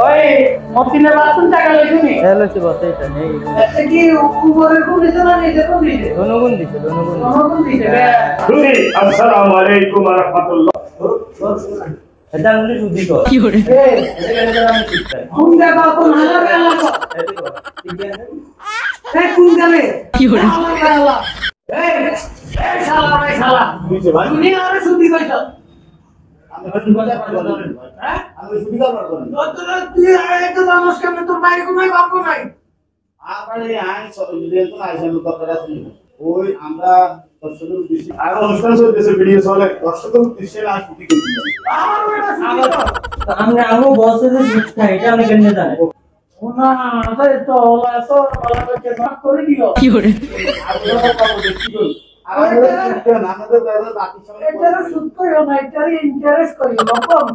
ওই মতিনে বাসন টাকা লইছনি লইছি বস এটা নেই আচ্ছা কি উপরে কোন দিছে না নিচে কোন দিছে দনগুন দিছে দনগুন দিছে দুই আসসালামু আলাইকুম ওয়া রাহমাতুল্লাহ এটা আমরা সুদি কর কি করে কোন জায়গা কোন হালাবে আল্লাহ কোন যাবে কি করে এই শালা ভাই শালা তুমি আরে সুদি কইছ আমি সুদি করব হ্যাঁ আমি সুদি করব তুই আরে তো নমস্কার মে তোর বাইরে কোন বাপ নাই আরে আই রেল তো আইছে লোক করা ছিল ওই আমরা দর্শকের উদ্দেশ্যে আর অনুষ্ঠান চলতেছে ভিডিও চলে দর্শকের উদ্দেশ্যে আর সুদি করছি আমরা আমো বসে যে শিক্ষা এটা আমি কেন জানি না আরে তো ওলা তো ওলা কে মাফ করে দিও কি করে আমাদের বাকি সময় এটা সুদ করিও না এটা ইন্টারেস্ট করিও কম